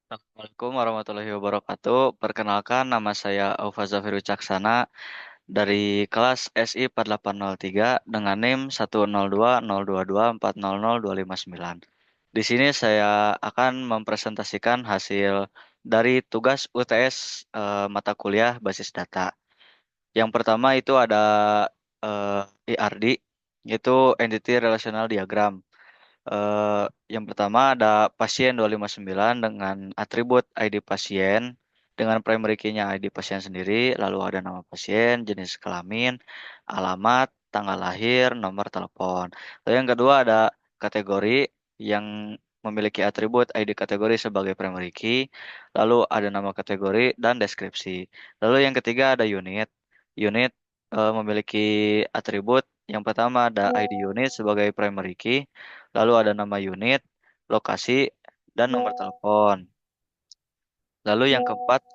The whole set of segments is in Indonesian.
Assalamualaikum warahmatullahi wabarakatuh. Perkenalkan, nama saya Aufa Zafir Wicaksana dari kelas SI 4803 dengan NIM 1020222400259. Di sini saya akan mempresentasikan hasil dari tugas UTS mata kuliah basis data. Yang pertama itu ada IRD, yaitu Entity Relational Diagram. Eh, yang pertama ada pasien 259 dengan atribut ID pasien dengan primary key-nya ID pasien sendiri, lalu ada nama pasien, jenis kelamin, alamat, tanggal lahir, nomor telepon. Lalu yang kedua ada kategori yang memiliki atribut ID kategori sebagai primary key, lalu ada nama kategori dan deskripsi. Lalu yang ketiga ada unit. Unit memiliki atribut yang pertama ada ID unit sebagai primary key, lalu ada nama unit, lokasi, dan nomor telepon. Lalu yang keempat,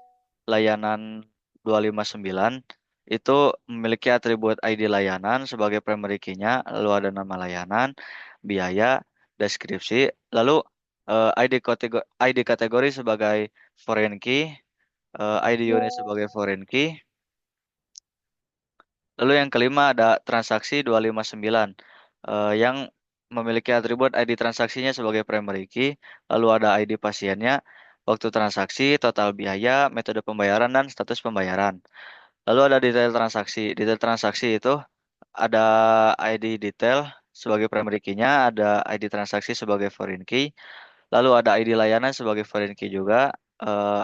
layanan 259 itu memiliki atribut ID layanan sebagai primary key-nya, lalu ada nama layanan, biaya, deskripsi, lalu ID kategori sebagai foreign key, ID unit sebagai foreign key. Lalu yang kelima ada transaksi 259 yang memiliki atribut ID transaksinya sebagai primary key, lalu ada ID pasiennya, waktu transaksi, total biaya, metode pembayaran, dan status pembayaran. Lalu ada detail transaksi. Detail transaksi itu ada ID detail sebagai primary key-nya, ada ID transaksi sebagai foreign key, lalu ada ID layanan sebagai foreign key juga,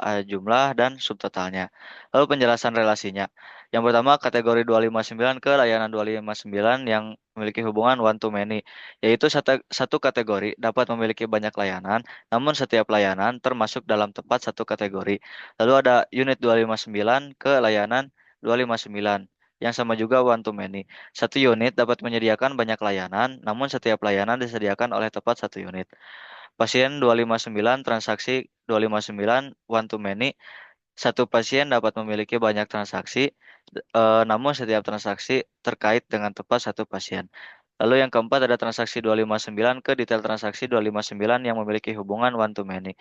ada jumlah dan subtotalnya. Lalu penjelasan relasinya. Yang pertama kategori 259 ke layanan 259 yang memiliki hubungan one to many, yaitu satu kategori dapat memiliki banyak layanan, namun setiap layanan termasuk dalam tempat satu kategori. Lalu ada unit 259 ke layanan 259 yang sama juga one to many. Satu unit dapat menyediakan banyak layanan, namun setiap layanan disediakan oleh tempat satu unit. Pasien 259, transaksi 259, one to many. Satu pasien dapat memiliki banyak transaksi, namun setiap transaksi terkait dengan tepat satu pasien. Lalu yang keempat ada transaksi 259 ke detail transaksi 259 yang memiliki hubungan one to many.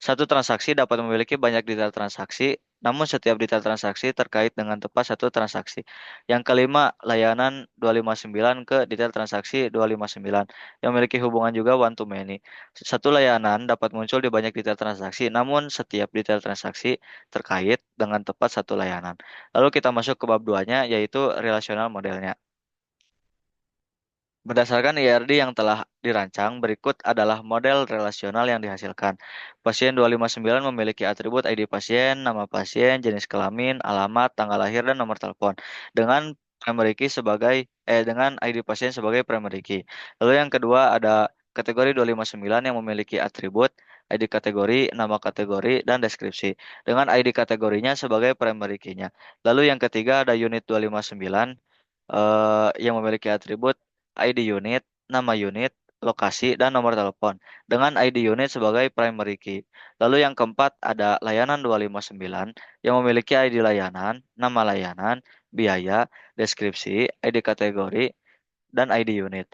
Satu transaksi dapat memiliki banyak detail transaksi, namun setiap detail transaksi terkait dengan tepat satu transaksi. Yang kelima, layanan 259 ke detail transaksi 259 yang memiliki hubungan juga one to many. Satu layanan dapat muncul di banyak detail transaksi, namun setiap detail transaksi terkait dengan tepat satu layanan. Lalu kita masuk ke bab 2-nya, yaitu relational modelnya. Berdasarkan IRD yang telah dirancang, berikut adalah model relasional yang dihasilkan. Pasien 259 memiliki atribut ID pasien, nama pasien, jenis kelamin, alamat, tanggal lahir, dan nomor telepon. Dengan primary key dengan ID pasien sebagai primary key. Lalu yang kedua ada kategori 259 yang memiliki atribut ID kategori, nama kategori, dan deskripsi. Dengan ID kategorinya sebagai primary key-nya. Lalu yang ketiga ada unit 259 yang memiliki atribut ID unit, nama unit, lokasi, dan nomor telepon dengan ID unit sebagai primary key. Lalu yang keempat ada layanan 259 yang memiliki ID layanan, nama layanan, biaya, deskripsi, ID kategori, dan ID unit.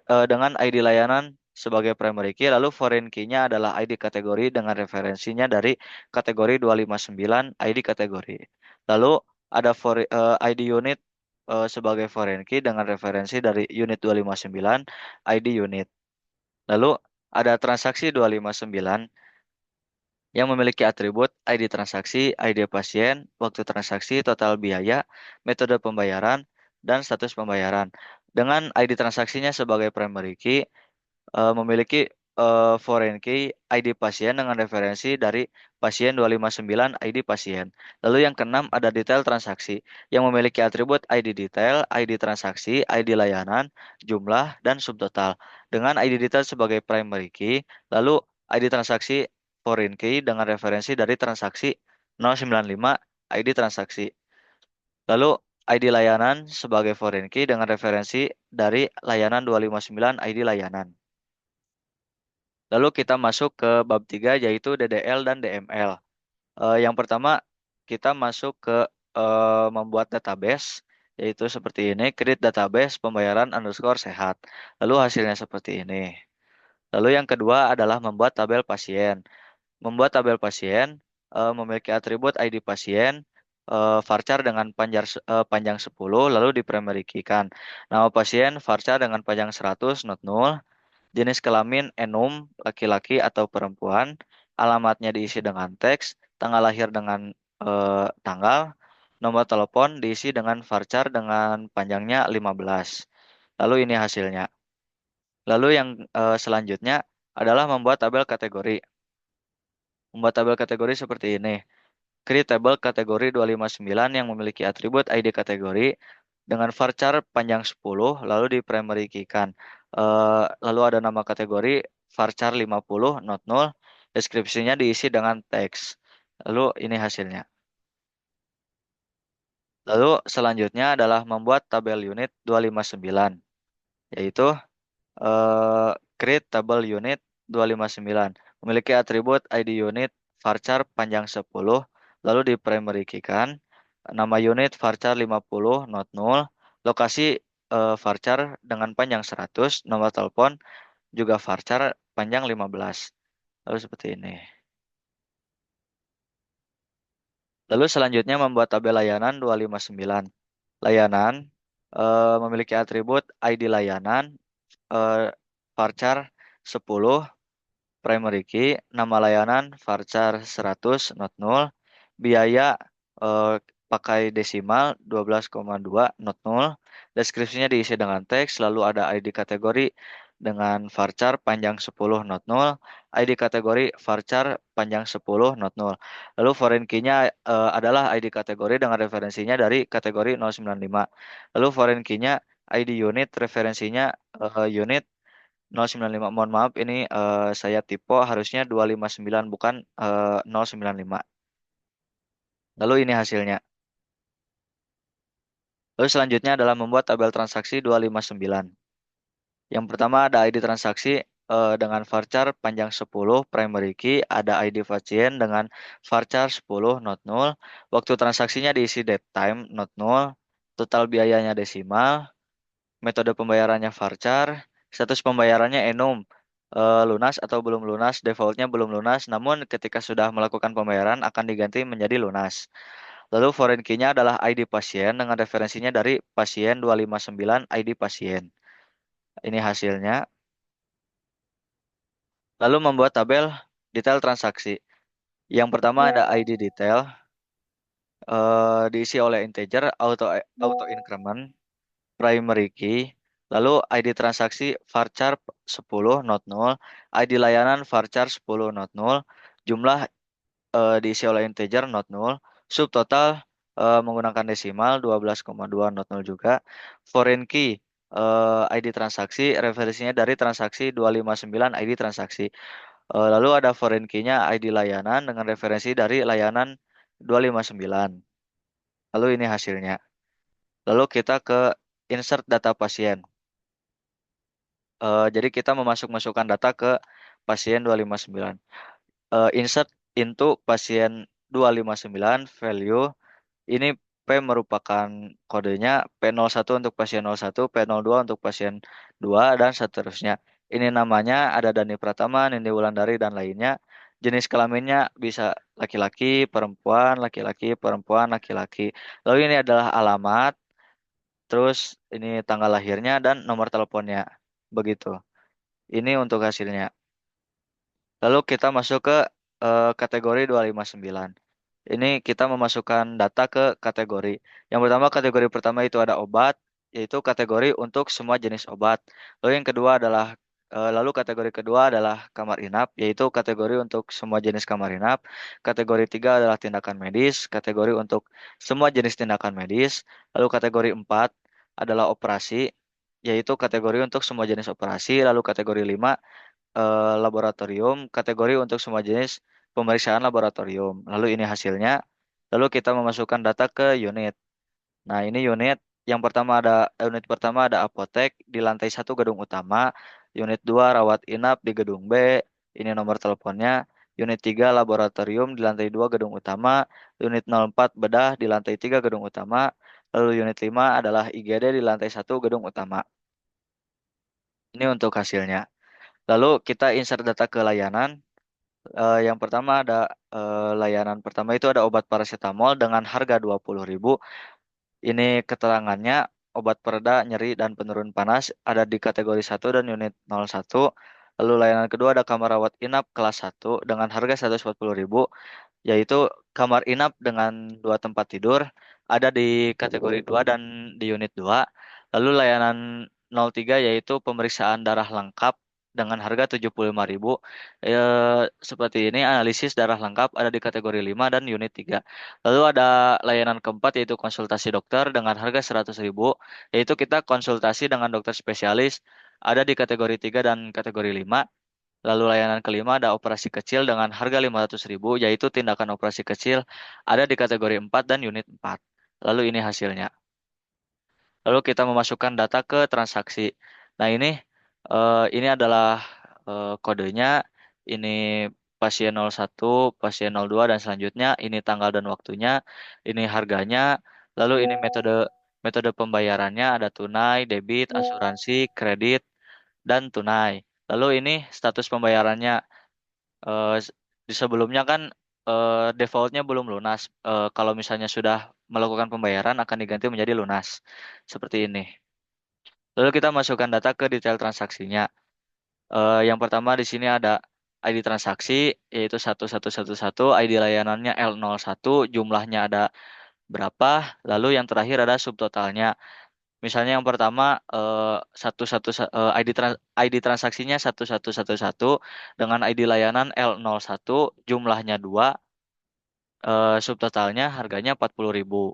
Dengan ID layanan sebagai primary key, lalu foreign key-nya adalah ID kategori dengan referensinya dari kategori 259 ID kategori. Lalu ada ID unit sebagai foreign key dengan referensi dari unit 259 ID unit. Lalu ada transaksi 259 yang memiliki atribut ID transaksi, ID pasien, waktu transaksi, total biaya, metode pembayaran, dan status pembayaran. Dengan ID transaksinya sebagai primary key, memiliki foreign key ID pasien dengan referensi dari pasien 259 ID pasien. Lalu yang keenam ada detail transaksi yang memiliki atribut ID detail, ID transaksi, ID layanan, jumlah, dan subtotal. Dengan ID detail sebagai primary key, lalu ID transaksi foreign key dengan referensi dari transaksi 095 ID transaksi. Lalu ID layanan sebagai foreign key dengan referensi dari layanan 259 ID layanan. Lalu kita masuk ke bab 3 yaitu DDL dan DML. Yang pertama kita masuk ke membuat database yaitu seperti ini, create database pembayaran underscore sehat. Lalu hasilnya seperti ini. Lalu yang kedua adalah membuat tabel pasien. Membuat tabel pasien memiliki atribut ID pasien, varchar dengan panjang 10, lalu di-primary key-kan. Nama pasien varchar dengan panjang 100, not null. Jenis kelamin enum, laki-laki atau perempuan. Alamatnya diisi dengan teks. Tanggal lahir dengan tanggal. Nomor telepon diisi dengan varchar dengan panjangnya 15. Lalu ini hasilnya. Lalu yang selanjutnya adalah membuat tabel kategori. Membuat tabel kategori seperti ini. Create table kategori 259 yang memiliki atribut ID kategori dengan varchar panjang 10 lalu di primary key-kan. Lalu ada nama kategori varchar 50 not null. Deskripsinya diisi dengan teks. Lalu ini hasilnya. Lalu selanjutnya adalah membuat tabel unit 259 yaitu eh, create table unit 259 memiliki atribut ID unit varchar panjang 10 lalu di primary key-kan nama unit varchar 50 not null lokasi varchar dengan panjang 100 nomor telepon juga varchar panjang 15 lalu seperti ini. Lalu selanjutnya membuat tabel layanan 259. Layanan memiliki atribut ID layanan eh, varchar 10 primary key, nama layanan varchar 100 not null, biaya eh, pakai desimal 12,2 not null, deskripsinya diisi dengan teks, lalu ada ID kategori dengan varchar panjang 10 not null, ID kategori varchar panjang 10 not null. Lalu foreign key-nya adalah ID kategori dengan referensinya dari kategori 095. Lalu foreign key-nya ID unit referensinya unit 095. Mohon maaf ini saya typo harusnya 259 bukan 095. Lalu ini hasilnya. Lalu selanjutnya adalah membuat tabel transaksi 259. Yang pertama ada ID transaksi dengan varchar panjang 10 primary key, ada ID pasien dengan varchar 10 not null, waktu transaksinya diisi date time not null, total biayanya desimal, metode pembayarannya varchar, status pembayarannya enum, lunas atau belum lunas, defaultnya belum lunas, namun ketika sudah melakukan pembayaran akan diganti menjadi lunas. Lalu foreign key-nya adalah ID pasien dengan referensinya dari pasien 259 ID pasien. Ini hasilnya. Lalu membuat tabel detail transaksi. Yang pertama ada ID detail, diisi oleh integer, auto increment, primary key, lalu ID transaksi varchar 10 not null, ID layanan varchar 10 not null, jumlah diisi oleh integer not null, subtotal menggunakan desimal 12,2 not null juga, foreign key ID transaksi referensinya dari transaksi 259 ID transaksi. Lalu ada foreign key-nya ID layanan dengan referensi dari layanan 259. Lalu ini hasilnya. Lalu kita ke insert data pasien. Jadi kita masukkan data ke pasien 259. Insert into pasien 259 value. Ini P merupakan kodenya P01 untuk pasien 01, P02 untuk pasien 2, dan seterusnya. Ini namanya ada Dani Pratama, Nindi Wulandari, dan lainnya. Jenis kelaminnya bisa laki-laki, perempuan, laki-laki, perempuan, laki-laki. Lalu ini adalah alamat, terus ini tanggal lahirnya, dan nomor teleponnya. Begitu. Ini untuk hasilnya. Lalu kita masuk ke kategori 259. Ini kita memasukkan data ke kategori. Yang pertama, kategori pertama itu ada obat, yaitu kategori untuk semua jenis obat. Lalu kategori kedua adalah kamar inap, yaitu kategori untuk semua jenis kamar inap. Kategori tiga adalah tindakan medis, kategori untuk semua jenis tindakan medis. Lalu kategori empat adalah operasi, yaitu kategori untuk semua jenis operasi. Lalu kategori lima laboratorium, kategori untuk semua jenis pemeriksaan laboratorium. Lalu ini hasilnya. Lalu kita memasukkan data ke unit. Nah, ini unit pertama ada apotek di lantai 1 gedung utama, unit 2 rawat inap di gedung B, ini nomor teleponnya, unit 3 laboratorium di lantai 2 gedung utama, unit 04 bedah di lantai 3 gedung utama, lalu unit 5 adalah IGD di lantai 1 gedung utama. Ini untuk hasilnya. Lalu kita insert data ke layanan. Yang pertama ada layanan pertama itu ada obat paracetamol dengan harga 20.000. Ini keterangannya obat pereda nyeri dan penurun panas ada di kategori 1 dan unit 01. Lalu layanan kedua ada kamar rawat inap kelas 1 dengan harga 140.000, yaitu kamar inap dengan 2 tempat tidur ada di kategori 2 dan di unit 2. Lalu layanan 03 yaitu pemeriksaan darah lengkap dengan harga 75.000. Seperti ini analisis darah lengkap ada di kategori 5 dan unit 3. Lalu ada layanan keempat yaitu konsultasi dokter dengan harga 100.000, yaitu kita konsultasi dengan dokter spesialis ada di kategori 3 dan kategori 5. Lalu layanan kelima ada operasi kecil dengan harga 500.000, yaitu tindakan operasi kecil ada di kategori 4 dan unit 4. Lalu ini hasilnya. Lalu kita memasukkan data ke transaksi. Nah ini adalah kodenya. Ini pasien 01, pasien 02 dan selanjutnya. Ini tanggal dan waktunya. Ini harganya. Lalu ini metode metode pembayarannya ada tunai, debit, asuransi, kredit, dan tunai. Lalu ini status pembayarannya. eh, di sebelumnya kan defaultnya belum lunas. Kalau misalnya sudah melakukan pembayaran akan diganti menjadi lunas. Seperti ini. Lalu kita masukkan data ke detail transaksinya. Yang pertama di sini ada ID transaksi yaitu 1111, ID layanannya L01, jumlahnya ada berapa, lalu yang terakhir ada subtotalnya. Misalnya yang pertama ID transaksinya 1111 dengan ID layanan L01, jumlahnya 2, subtotalnya harganya 40.000.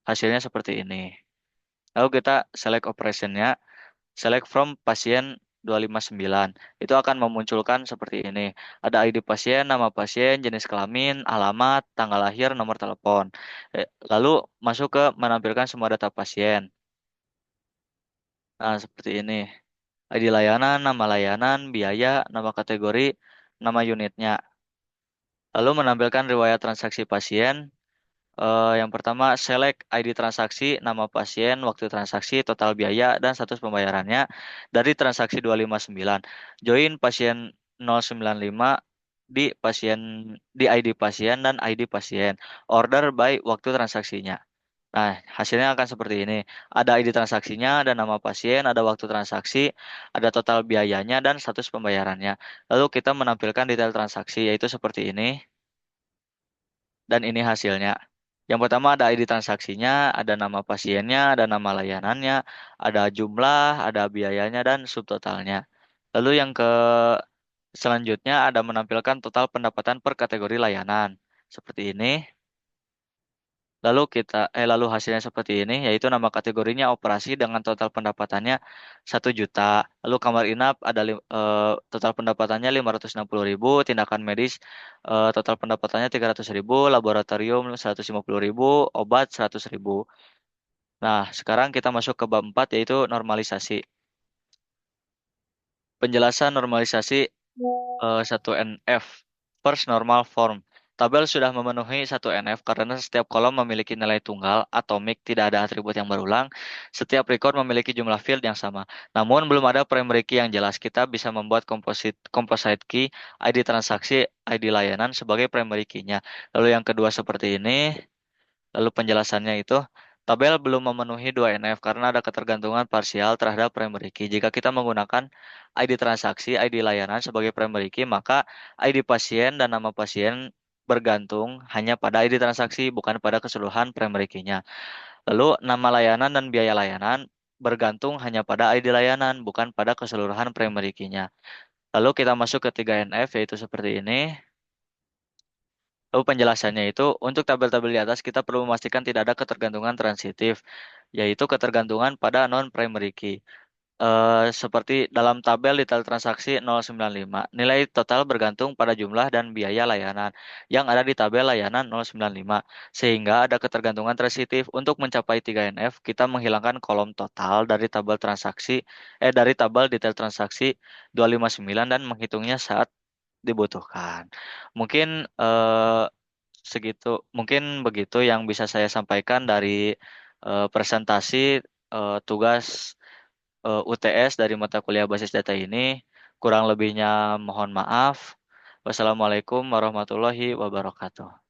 Hasilnya seperti ini. Lalu kita select operationnya, select from pasien 259. Itu akan memunculkan seperti ini. Ada ID pasien, nama pasien, jenis kelamin, alamat, tanggal lahir, nomor telepon. Lalu masuk ke menampilkan semua data pasien. Nah, seperti ini. ID layanan, biaya, nama kategori, nama unitnya. Lalu menampilkan riwayat transaksi pasien. Yang pertama, select ID transaksi, nama pasien, waktu transaksi, total biaya, dan status pembayarannya dari transaksi 259. Join pasien 095 di pasien di ID pasien dan ID pasien. Order by waktu transaksinya. Nah, hasilnya akan seperti ini. Ada ID transaksinya, ada nama pasien, ada waktu transaksi, ada total biayanya, dan status pembayarannya. Lalu kita menampilkan detail transaksi, yaitu seperti ini. Dan ini hasilnya. Yang pertama ada ID transaksinya, ada nama pasiennya, ada nama layanannya, ada jumlah, ada biayanya, dan subtotalnya. Lalu yang ke selanjutnya ada menampilkan total pendapatan per kategori layanan. Seperti ini. Lalu hasilnya seperti ini, yaitu nama kategorinya operasi dengan total pendapatannya 1 juta. Lalu kamar inap ada total pendapatannya 560.000, tindakan medis total pendapatannya 300.000, laboratorium 150.000, obat 100.000. Nah, sekarang kita masuk ke bab 4 yaitu normalisasi. Penjelasan normalisasi 1NF. First normal form. Tabel sudah memenuhi 1NF karena setiap kolom memiliki nilai tunggal, atomik, tidak ada atribut yang berulang. Setiap record memiliki jumlah field yang sama. Namun belum ada primary key yang jelas. Kita bisa membuat composite key, ID transaksi, ID layanan sebagai primary key-nya. Lalu yang kedua seperti ini. Lalu penjelasannya itu, tabel belum memenuhi 2NF karena ada ketergantungan parsial terhadap primary key. Jika kita menggunakan ID transaksi, ID layanan sebagai primary key, maka ID pasien dan nama pasien bergantung hanya pada ID transaksi, bukan pada keseluruhan primary key-nya. Lalu nama layanan dan biaya layanan bergantung hanya pada ID layanan, bukan pada keseluruhan primary key-nya. Lalu kita masuk ke 3NF, yaitu seperti ini. Lalu penjelasannya itu, untuk tabel-tabel di atas kita perlu memastikan tidak ada ketergantungan transitif, yaitu ketergantungan pada non-primary key. Seperti dalam tabel detail transaksi 095, nilai total bergantung pada jumlah dan biaya layanan yang ada di tabel layanan 095, sehingga ada ketergantungan transitif. Untuk mencapai 3NF, kita menghilangkan kolom total dari tabel detail transaksi 259 dan menghitungnya saat dibutuhkan. Mungkin mungkin begitu yang bisa saya sampaikan dari presentasi tugas UTS dari mata kuliah basis data ini. Kurang lebihnya mohon maaf. Wassalamualaikum warahmatullahi wabarakatuh.